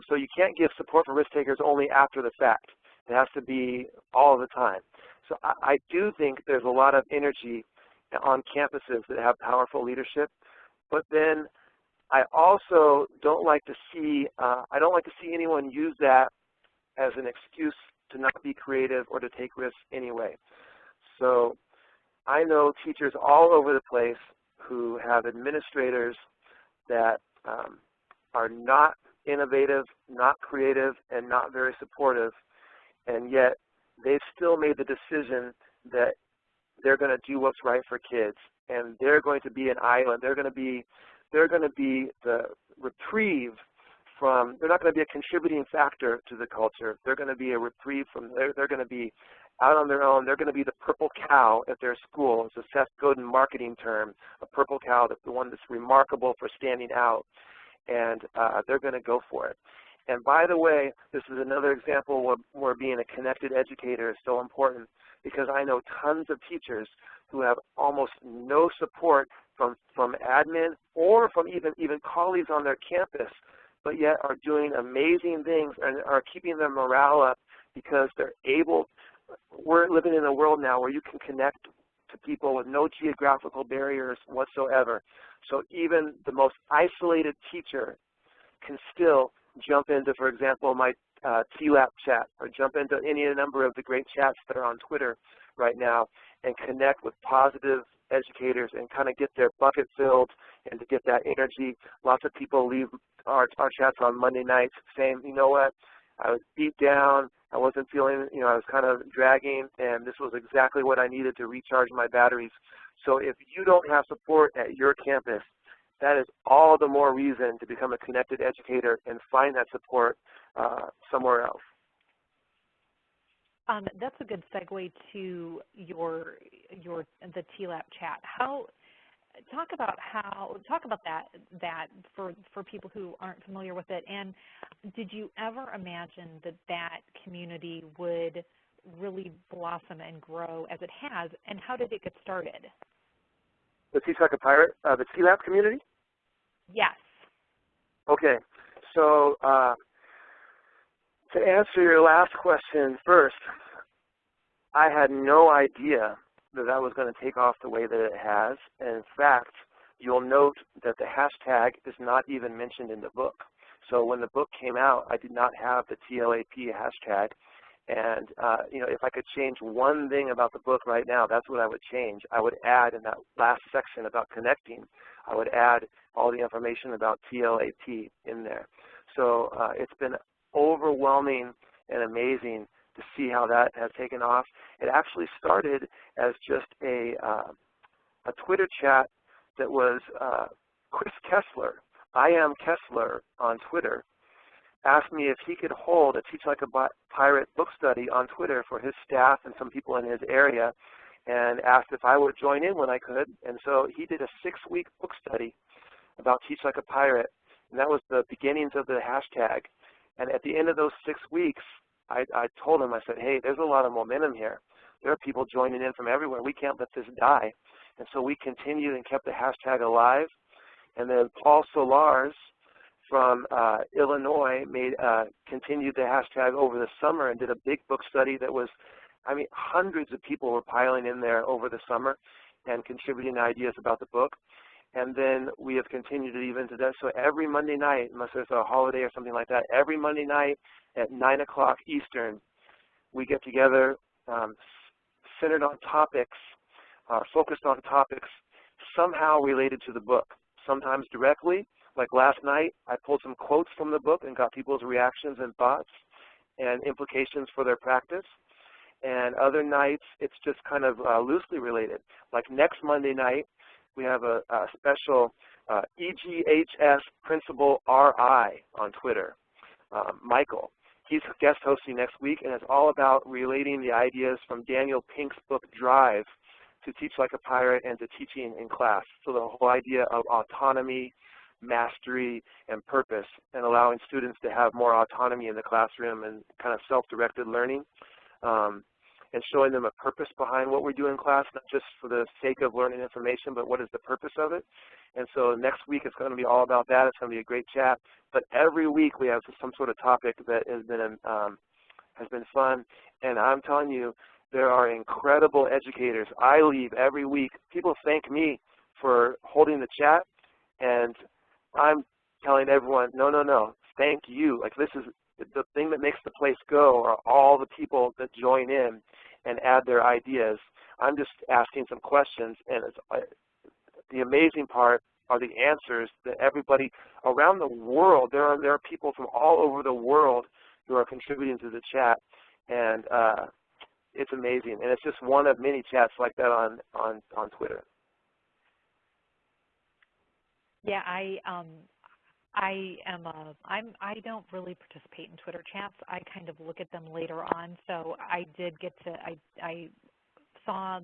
So you can't give support for risk takers only after the fact. It has to be all the time. So I do think there's a lot of energy on campuses that have powerful leadership, but then I also don't like to see anyone use that as an excuse to not be creative or to take risks anyway. So I know teachers all over the place who have administrators that are not innovative, not creative, and not very supportive, and yet they've still made the decision that they're going to do what's right for kids, and they're going to be an island. They're going to be the reprieve from. They're not going to be a contributing factor to the culture. They're going to be a reprieve from. They're going to be out on their own. They're going to be the purple cow at their school. It's a Seth Godin marketing term. A purple cow, that's the one that's remarkable for standing out, and they're going to go for it. And by the way, this is another example where being a connected educator is so important, because I know tons of teachers who have almost no support from admin or from even colleagues on their campus, but yet are doing amazing things and are keeping their morale up because they're able. We're living in a world now where you can connect to people with no geographical barriers whatsoever. So even the most isolated teacher can still jump into, for example, my TLAP chat, or jump into any number of the great chats that are on Twitter right now and connect with positive educators and kind of get their bucket filled and to get that energy. Lots of people leave our chats on Monday nights saying, you know what, I was beat down, I wasn't feeling, I was kind of dragging, and this was exactly what I needed to recharge my batteries. So if you don't have support at your campus, that is all the more reason to become a connected educator and find that support somewhere else. That's a good segue to the TLAP chat. How talk about that for people who aren't familiar with it. And did you ever imagine that community would really blossom and grow as it has? And how did it get started? The Teach Like a Pirate, the T-Lab community? Yes. Okay. So to answer your last question first, I had no idea that was going to take off the way that it has. And in fact, you'll note that the hashtag is not even mentioned in the book. So when the book came out, I did not have the TLAP hashtag. And if I could change one thing about the book right now, that's what I would change. I would add in that last section about connecting, I would add all the information about TLAP in there. So it's been overwhelming and amazing to see how that has taken off. It actually started as just a Twitter chat that was Chris Kessler, I am Kessler on Twitter, asked me if he could hold a Teach Like a Pirate book study on Twitter for his staff and some people in his area, and asked if I would join in when I could. And so he did a 6-week book study about Teach Like a Pirate, and that was the beginnings of the hashtag. And at the end of those 6 weeks, I told him, I said, hey, there's a lot of momentum here. There are people joining in from everywhere. We can't let this die. And so we continued and kept the hashtag alive. And then Paul Solars from Illinois continued the hashtag over the summer and did a big book study that was, hundreds of people were piling in there over the summer and contributing ideas about the book. And then we have continued it even to that. So every Monday night, unless there's a holiday or something like that, every Monday night at 9 o'clock Eastern, we get together centered on topics, focused on topics somehow related to the book, sometimes directly. Like last night, I pulled some quotes from the book and got people's reactions and thoughts and implications for their practice. And other nights, it's just kind of loosely related. Like next Monday night, we have a special EGHS Principal RI on Twitter, Michael. He's guest hosting next week, and it's all about relating the ideas from Daniel Pink's book Drive to Teach Like a Pirate and to teaching in class. So the whole idea of autonomy, mastery, and purpose, and allowing students to have more autonomy in the classroom and kind of self-directed learning. And showing them a purpose behind what we do in class, not just for the sake of learning information, but what is the purpose of it. And so next week it's going to be all about that. It's going to be a great chat. But every week we have some sort of topic that has been fun. And I'm telling you, there are incredible educators. I leave every week. People thank me for holding the chat, and I'm telling everyone, no, thank you. Like, this is the thing that makes the place go are all the people that join in and add their ideas. I'm just asking some questions, and the amazing part are the answers that everybody around the world, there are people from all over the world who are contributing to the chat, and it's amazing. And it's just one of many chats like that on Twitter. Yeah, I don't really participate in Twitter chats. I kind of look at them later on. So I did get to, I saw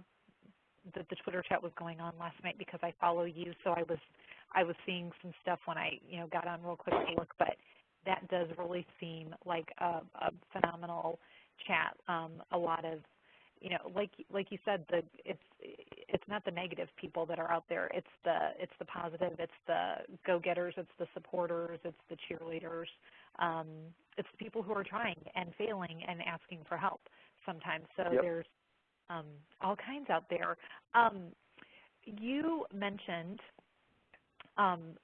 that the Twitter chat was going on last night because I follow you. So I was seeing some stuff when I got on real quick to look. But that does really seem like a phenomenal chat. A lot of, like you said, it's not the negative people that are out there. It's the positive. It's the go-getters. It's the supporters. It's the cheerleaders. It's the people who are trying and failing and asking for help sometimes. So Yep. There's all kinds out there. You mentioned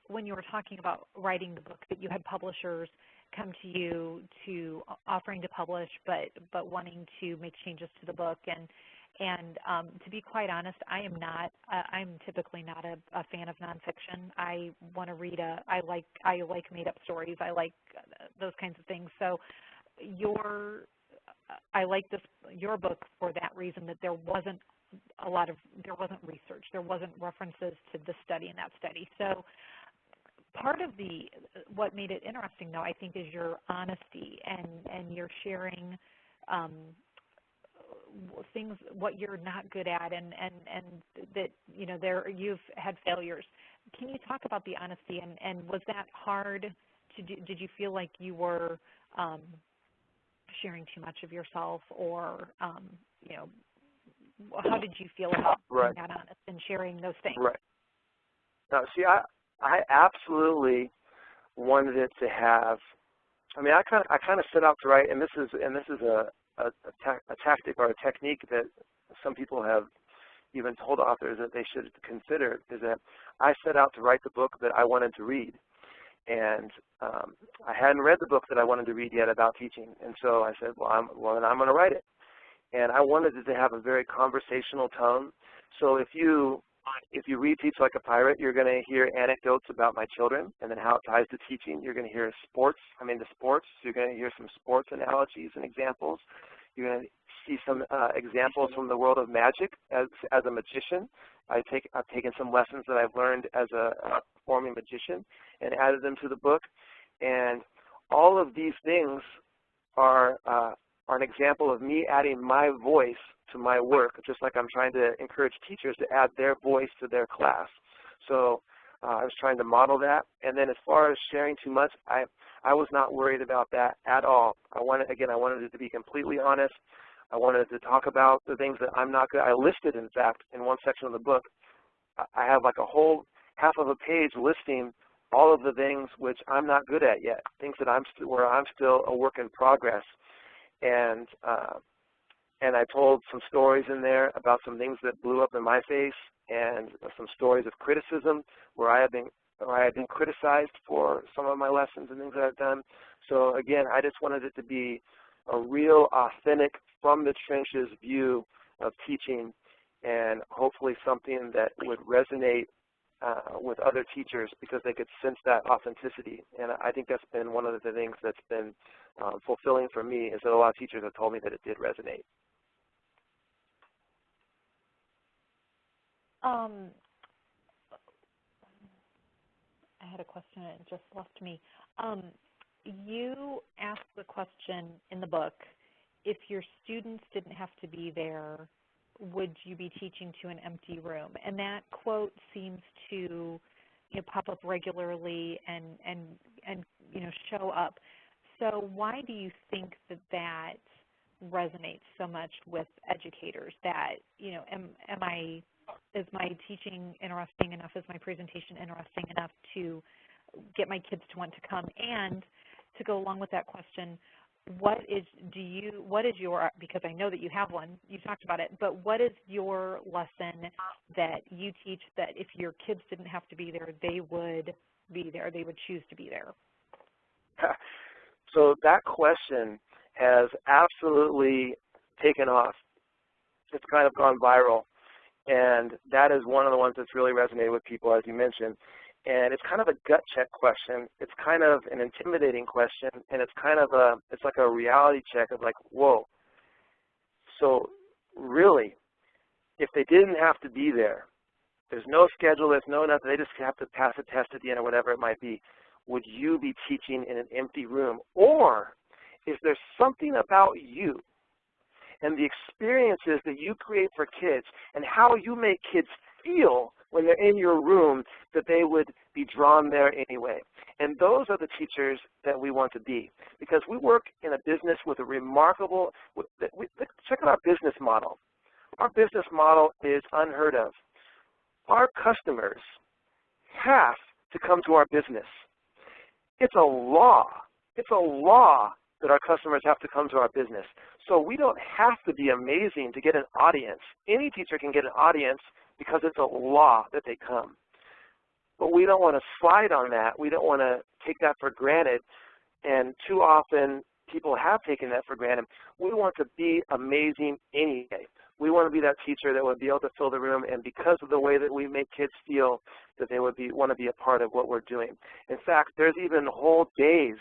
when you were talking about writing the book that you had publishers come to you to offering to publish but wanting to make changes to the book, and to be quite honest, I'm typically not a fan of nonfiction. I want to read I like made up stories. I like those kinds of things. So I like your book for that reason, that there wasn't research. There wasn't references to this study and that study. So part of what made it interesting, though, I think, is your honesty and your sharing things, what you're not good at, and that you've had failures. Can you talk about the honesty, and was that hard to do? Did you feel like you were sharing too much of yourself, or how did you feel about being that honest and sharing those things? Right. See, I absolutely wanted it to have. I mean, I kind of set out to write, and this is a tactic or a technique that some people have even told authors that they should consider, is that I set out to write the book that I wanted to read. And I hadn't read the book that I wanted to read yet about teaching. And so I said, then I'm going to write it. And I wanted it to have a very conversational tone. So if you read Teach Like a Pirate, you're going to hear anecdotes about my children and then how it ties to teaching. You're going to hear the sports. So you're going to hear some sports analogies and examples. You're going to see some examples from the world of magic as a magician. I've taken some lessons that I've learned as a performing magician and added them to the book. And all of these things are an example of me adding my voice to my work, just like I'm trying to encourage teachers to add their voice to their class. So I was trying to model that. And then as far as sharing too much, I was not worried about that at all. I wanted it to be completely honest. I wanted to talk about the things that I'm not good at. I listed, in fact, in one section of the book, I have like a whole half of a page listing all of the things which I'm not good at yet, things that where I'm still a work in progress. And I told some stories in there about some things that blew up in my face, and some stories of criticism where I had been criticized for some of my lessons and things that I've done. So again, I just wanted it to be a real, authentic, from the trenches view of teaching, and hopefully something that would resonate with other teachers because they could sense that authenticity. And I think that's been one of the things that's been fulfilling for me, is that a lot of teachers have told me that it did resonate. I had a question and it just left me. You asked the question in the book, if your students didn't have to be there, would you be teaching to an empty room? And that quote seems to pop up regularly and show up. So why do you think that resonates so much with educators? That is my teaching interesting enough? Is my presentation interesting enough to get my kids to want to come? And to go along with that question, what is your, because I know that you have one, you talked about it, but what is your lesson that you teach that if your kids didn't have to be there, they would be there, they would choose to be there? So that question has absolutely taken off. It's kind of gone viral. And that is one of the ones that's really resonated with people, as you mentioned. And it's kind of a gut check question. It's kind of an intimidating question, and it's like a reality check of like, whoa. So really, if they didn't have to be there, there's no schedule, there's no nothing, they just have to pass a test at the end or whatever it might be, would you be teaching in an empty room? Or is there something about you and the experiences that you create for kids and how you make kids feel when they're in your room that they would be drawn there anyway? And those are the teachers that we want to be, because we work in a business with a remarkable, check out our business model. Our business model is unheard of. Our customers have to come to our business. It's a law. It's a law that our customers have to come to our business. So we don't have to be amazing to get an audience. Any teacher can get an audience because it's a law that they come. But we don't want to slide on that. We don't want to take that for granted. And too often, people have taken that for granted. We want to be amazing anyway. We want to be that teacher that would be able to fill the room, and because of the way that we make kids feel, that they would want to be a part of what we're doing. In fact, there's even whole days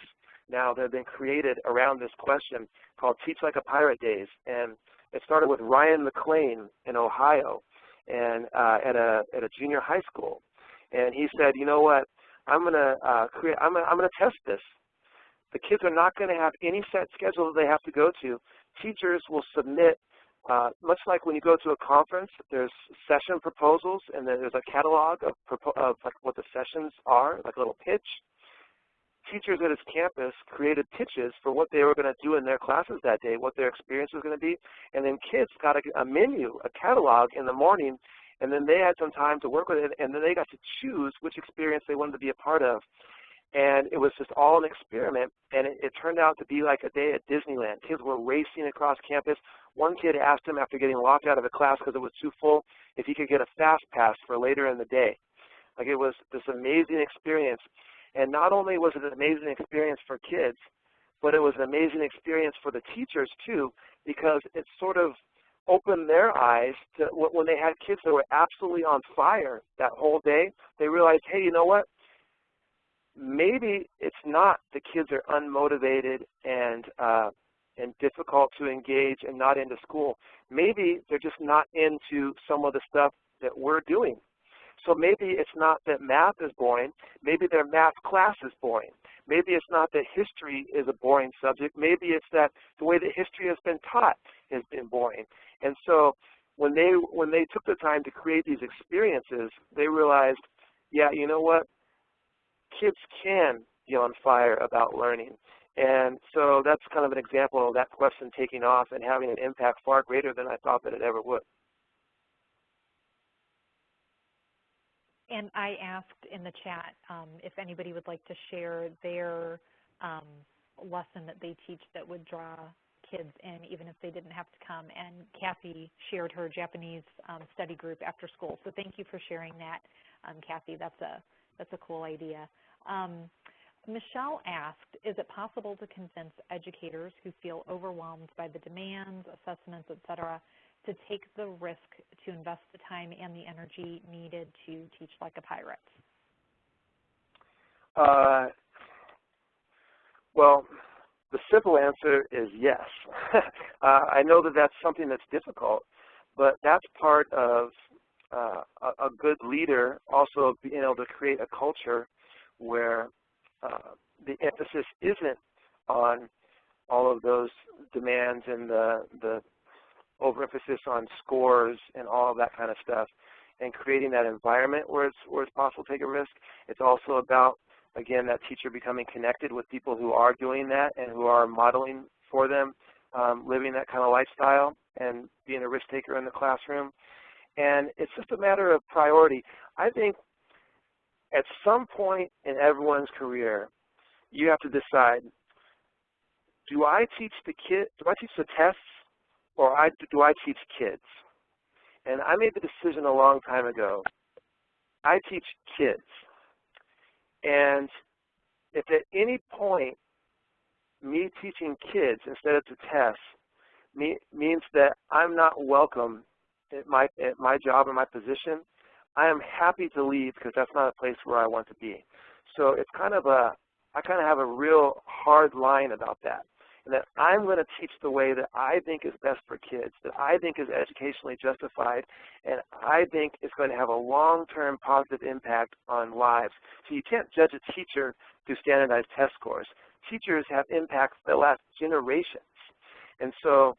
now that have been created around this question called Teach Like a Pirate Days. And it started with Ryan McLean in Ohio, and at a junior high school. And he said, you know what, I'm going to test this. The kids are not going to have any set schedule that they have to go to. Teachers will submit Much like when you go to a conference, there's session proposals, and then there's a catalog of like what the sessions are, like a little pitch. Teachers at his campus created pitches for what they were going to do in their classes that day, what their experience was going to be, and then kids got a menu, a catalog in the morning, and then they had some time to work with it, and then they got to choose which experience they wanted to be a part of. And it was just all an experiment, and it turned out to be like a day at Disneyland. Kids were racing across campus. One kid asked him after getting locked out of a class because it was too full if he could get a fast pass for later in the day. Like, it was this amazing experience. And not only was it an amazing experience for kids, but it was an amazing experience for the teachers too, because it sort of opened their eyes to when they had kids that were absolutely on fire that whole day. They realized, hey, you know what? Maybe it's not the kids are unmotivated and difficult to engage and not into school. Maybe they're just not into some of the stuff that we're doing. So maybe it's not that math is boring. Maybe their math class is boring. Maybe it's not that history is a boring subject. Maybe it's that the way that history has been taught has been boring. And so when they took the time to create these experiences, they realized, yeah, you know what? Kids can be on fire about learning. And so that's kind of an example of that question taking off and having an impact far greater than I thought that it ever would. And I asked in the chat if anybody would like to share their lesson that they teach that would draw kids in, even if they didn't have to come. And Kathy shared her Japanese study group after school. So thank you for sharing that, Kathy. That's a cool idea. Michelle asked, is it possible to convince educators who feel overwhelmed by the demands, assessments, et cetera, to take the risk to invest the time and the energy needed to teach like a pirate? Well, the simple answer is yes. I know that that's something that's difficult, but that's part of a good leader also being able to create a culture where the emphasis isn't on all of those demands and the overemphasis on scores and all of that kind of stuff, and creating that environment where it's possible to take a risk. It's also about, again, that teacher becoming connected with people who are doing that and who are modeling for them, living that kind of lifestyle and being a risk taker in the classroom. And it's just a matter of priority. I think at some point in everyone's career, you have to decide, do I teach the tests, or do I teach kids? And I made the decision a long time ago. I teach kids. And if at any point me teaching kids instead of the tests means that I'm not welcome at my job or my position, I am happy to leave, because that's not a place where I want to be. So it's I kind of have a real hard line about that. And that I'm going to teach the way that I think is best for kids, that I think is educationally justified, and I think is going to have a long-term positive impact on lives. So you can't judge a teacher through standardized test scores. Teachers have impacts that last generations. And so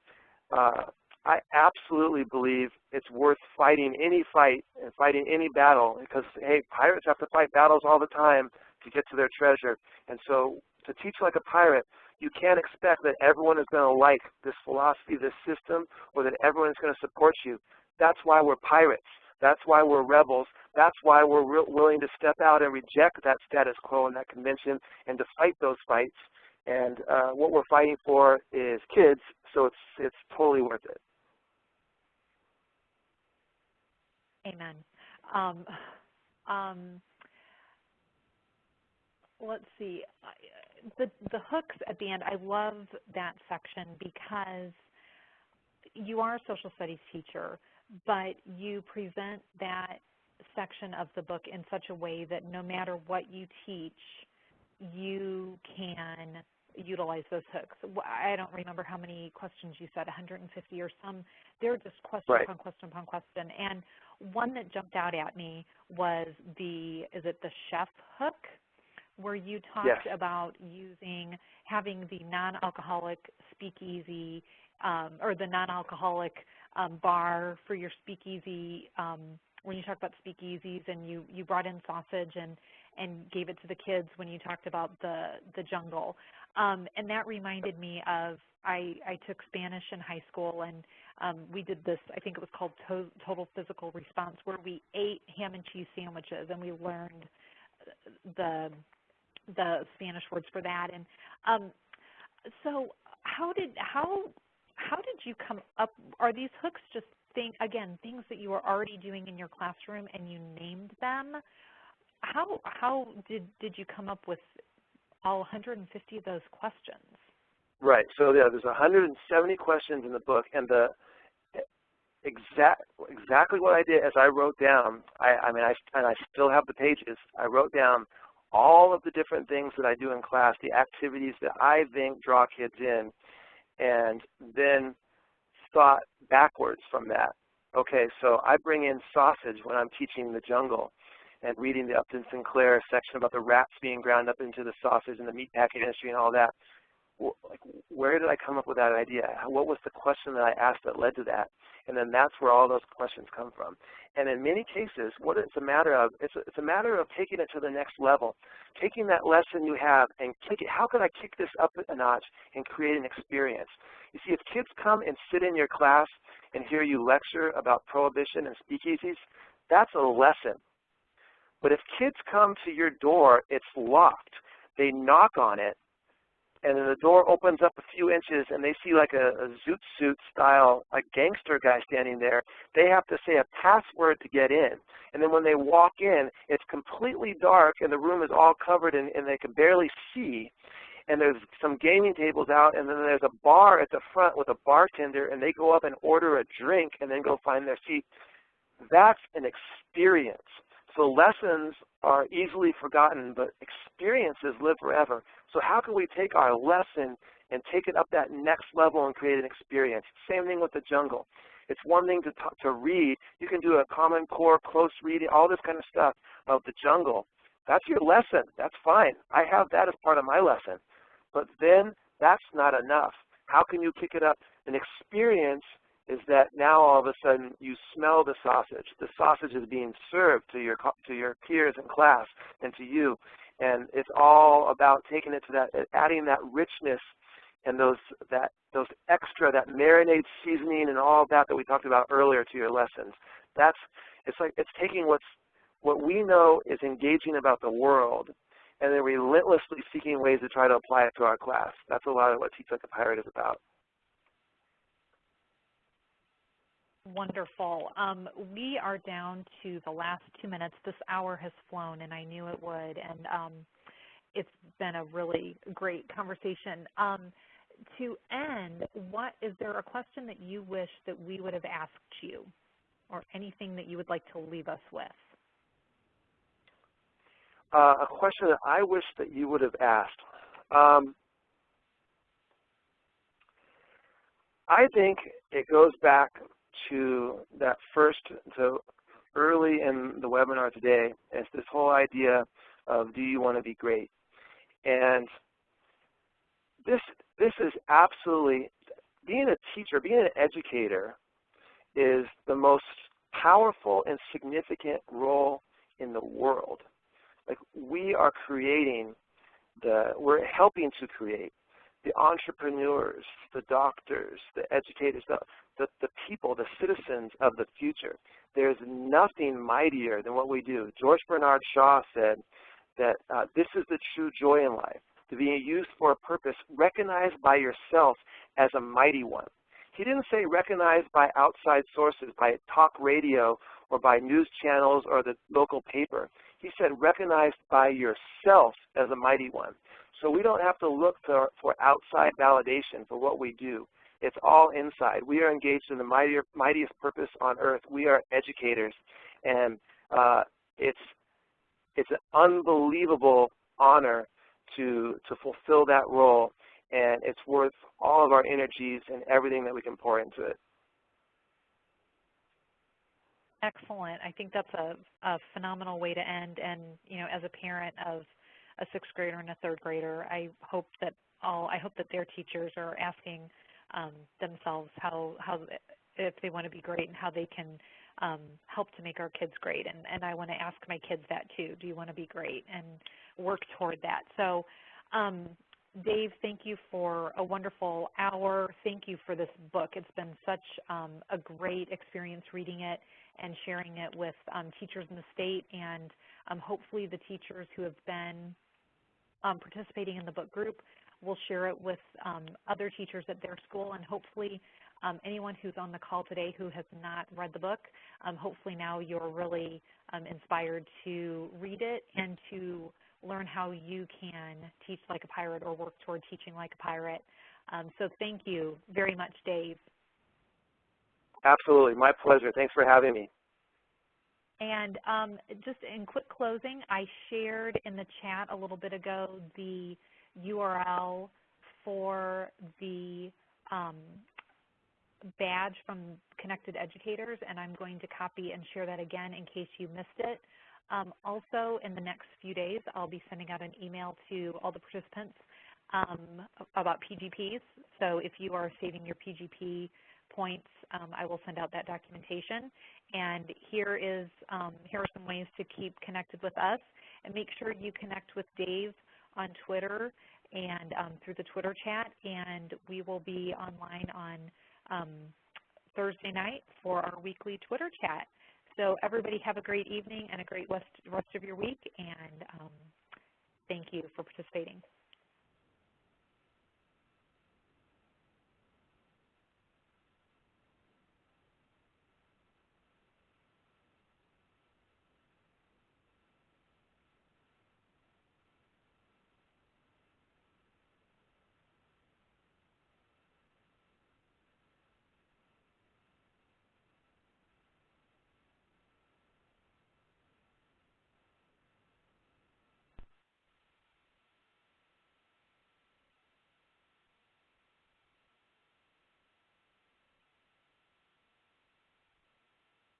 I absolutely believe it's worth fighting any fight and fighting any battle, because, hey, pirates have to fight battles all the time to get to their treasure. And so to teach like a pirate, you can't expect that everyone is going to like this philosophy, this system, or that everyone is going to support you. That's why we're pirates. That's why we're rebels. That's why we're willing to step out and reject that status quo and that convention and to fight those fights. And what we're fighting for is kids, so it's totally worth it. Amen. Let's see. The hooks at the end, I love that section because you are a social studies teacher, but you present that section of the book in such a way that no matter what you teach, you can utilize those hooks. I don't remember how many questions you said, 150 or some. They're just question right. upon question upon question. And one that jumped out at me was the chef hook, where you talked yes. about having the non-alcoholic speakeasy or the non-alcoholic bar for your speakeasy, when you talked about speakeasies, and you brought in sausage and gave it to the kids when you talked about the jungle. And that reminded me of, I took Spanish in high school, and we did this, I think it was called Total Physical Response, where we ate ham and cheese sandwiches, and we learned the Spanish words for that. And so how did you come up? Are these hooks just things that you were already doing in your classroom and you named them? How did you come up with all 150 of those questions? Right. So yeah, there's 170 questions in the book, and the exactly what I did as I wrote down. I still have the pages. I wrote down all of the different things that I do in class, the activities that I think draw kids in, and then thought backwards from that. Okay, so I bring in sausage when I'm teaching the jungle and reading the Upton Sinclair section about the rats being ground up into the sausage and the meatpacking industry and all that. Like, where did I come up with that idea? What was the question that I asked that led to that? And then that's where all those questions come from. And in many cases, what it's a matter of, it's a matter of taking it to the next level, taking that lesson you have and how can I kick this up a notch and create an experience? You see, if kids come and sit in your class and hear you lecture about prohibition and speakeasies, that's a lesson. But if kids come to your door, it's locked. They knock on it, and then the door opens up a few inches, and they see like a zoot suit style, like gangster guy standing there. They have to say a password to get in. And then when they walk in, it's completely dark, and the room is all covered, and they can barely see. And there's some gaming tables out, and then there's a bar at the front with a bartender, and they go up and order a drink and then go find their seat. That's an experience. So lessons are easily forgotten, but experiences live forever. So how can we take our lesson and take it up that next level and create an experience? Same thing with the jungle. It's one thing to read. You can do a Common Core, close reading, all this kind of stuff of the jungle. That's your lesson. That's fine. I have that as part of my lesson. But then that's not enough. How can you kick it up? An experience is that now all of a sudden you smell the sausage. The sausage is being served to your peers in class and to you. And it's all about taking it to that, adding that richness and those extra, that marinade seasoning and all that we talked about earlier to your lessons. It's taking what we know is engaging about the world, and then relentlessly seeking ways to try to apply it to our class. That's a lot of what Teach Like a Pirate is about. Wonderful. We are down to the last 2 minutes. This hour has flown, and I knew it would, and it's been a really great conversation. To end, is there a question that you wish that we would have asked you, or anything that you would like to leave us with? A question that I wish that you would have asked. I think it goes back to that early in the webinar today. It's this whole idea of, do you want to be great? And this is absolutely, being a teacher, being an educator is the most powerful and significant role in the world. Like, we are we're helping to create the entrepreneurs, the doctors, the educators, the people, the citizens of the future. There's nothing mightier than what we do. George Bernard Shaw said that this is the true joy in life, to be used for a purpose recognized by yourself as a mighty one. He didn't say recognized by outside sources, by talk radio or by news channels or the local paper. He said recognized by yourself as a mighty one. So we don't have to look for outside validation for what we do. It's all inside. We are engaged in the mightiest purpose on earth. We are educators, and it's an unbelievable honor to fulfill that role, and it's worth all of our energies and everything that we can pour into it. Excellent. I think that's a phenomenal way to end. And as a parent of a 6th grader and a 3rd grader, I hope that their teachers are asking themselves how if they want to be great and how they can help to make our kids great. And I want to ask my kids that too. Do you want to be great? And work toward that. So Dave, thank you for a wonderful hour. Thank you for this book. It's been such a great experience reading it and sharing it with teachers in the state, and hopefully the teachers who have been participating in the book group will share it with other teachers at their school, and hopefully anyone who's on the call today who has not read the book, hopefully now you're really inspired to read it and to learn how you can teach like a pirate or work toward teaching like a pirate. So thank you very much, Dave. Absolutely. My pleasure. Thanks for having me. And just in quick closing, I shared in the chat a little bit ago the URL for the badge from Connected Educators, and I'm going to copy and share that again in case you missed it. Also, in the next few days, I'll be sending out an email to all the participants about PGPs. So if you are saving your PGP points, I will send out that documentation. And here are some ways to keep connected with us. And make sure you connect with Dave on Twitter and through the Twitter chat. And we will be online on Thursday night for our weekly Twitter chat. So everybody have a great evening and a great rest of your week. And thank you for participating.